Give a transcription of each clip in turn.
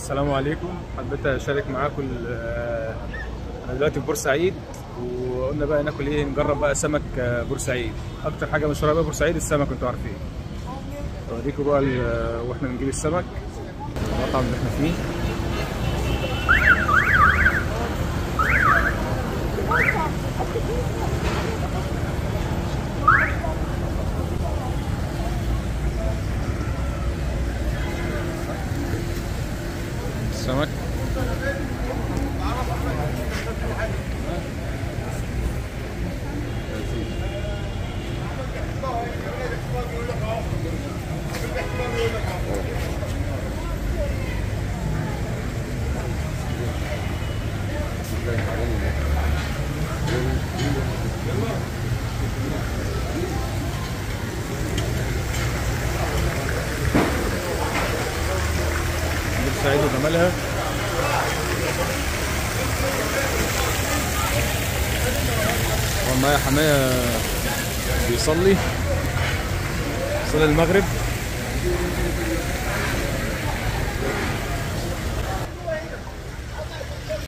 السلام عليكم. حبيت اشارك معاكم انا دلوقتي في بورسعيد، وقلنا بقى ناكل ايه، نجرب بقى سمك بورسعيد. اكتر حاجه مشهوره بقى بورسعيد السمك، انتوا عارفين. اوريكم بقى واحنا بنجيب السمك المطعم اللي احنا فيه. السمك بورسعيد وجمالها. معايا حماية بيصلي صلاة المغرب.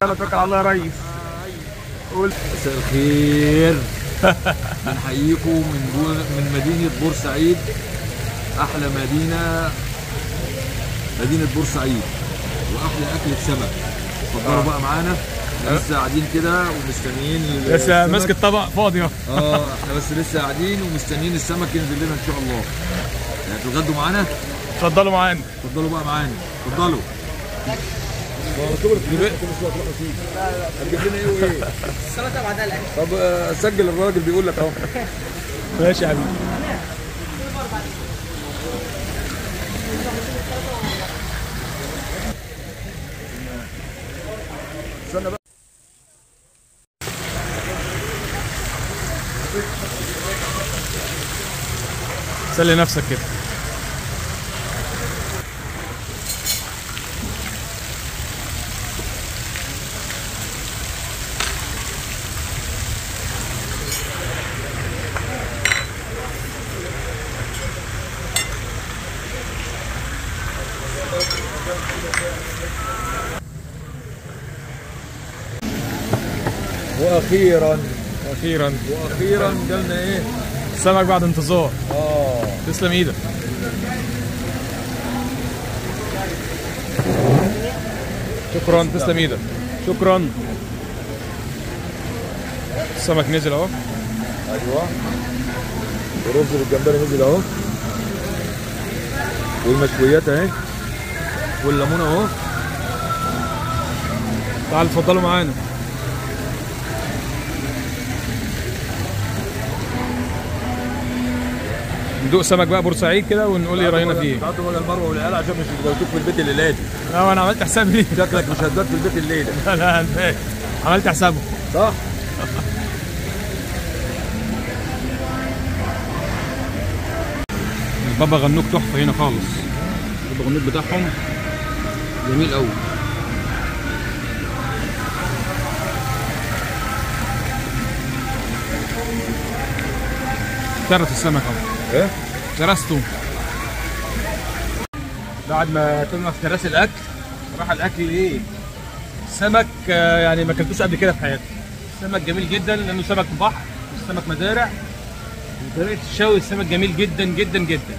يلا توكل على الله يا ريس. قول مساء الخير. بنحييكم من مدينة بورسعيد، أحلى مدينة بورسعيد، وأحلى أكلة سمك. اتفضلوا بقى معانا، لسه قاعدين كده ومستنيين لسه ماسك الطبق فاضي اهو. احنا بس لسه قاعدين ومستنيين السمك ينزل لنا ان شاء الله. يعني تتغدوا معانا؟ اتفضلوا معانا. اتفضلوا بقى معانا، اتفضلوا. هتجيب لنا ايه وايه؟ السلطه بعدها الاكل. طب سجل، الراجل بيقول لك اهو. ماشي يا حبيبي. استنى بقى. سلي نفسك كده. واخيرا جالنا ايه؟ السمك بعد انتظار. تسلم ايدك. شكرا، تسلم ايدك، شكرا. السمك نزل اهو. ايوه، الرز بالجمبري نزل اهو، والمشويات اهي، والليمون اهو. تعالوا اتفضلوا معانا. ندوق سمك بقى بورسعيد كده ونقول ايه راينا فيه. تعالوا بقى المروه والعيال عشان مش هتبقوا في البيت الليله دي. لا انا عملت حسابي ليه. شكلك مش هتبات في البيت الليله. لا عملت حسابه. صح. البابا غنوج تحفه هنا خالص. البابا غنوج بتاعهم جميل قوي. ترس السمك اهو. ايه؟ ترسته. بعد ما كنا في تراس الاكل، صراحه الاكل ايه؟ سمك يعني ما اكلتوش قبل كده في حياتي. السمك جميل جدا لانه سمك بحر، السمك مزارع، وطريقه الشوي السمك جميل جدا جدا جدا.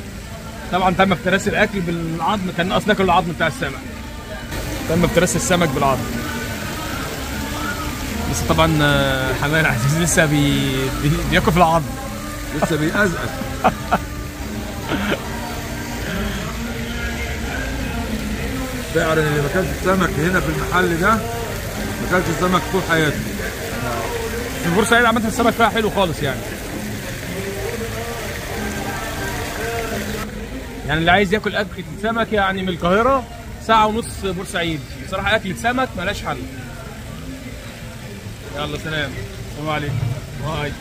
طبعا تم افتراس الاكل بالعظم، كان ناقص ناكل العظم بتاع السمك. تم افتراس السمك بالعظم. بس طبعا حماية العزيز لسه بياكل في العظم. لسه بيقزقز. فعلا اللي ما كانش سمك هنا في المحل ده ما كانش سمك طول حياته. في بورسعيد عملت السمك فيها حلو خالص يعني اللي عايز ياكل اكل سمك يعني من القاهره ساعه ونص بورسعيد. بصراحه اكله سمك مالهاش حل. يلا سلام. السلام عليكم. باي.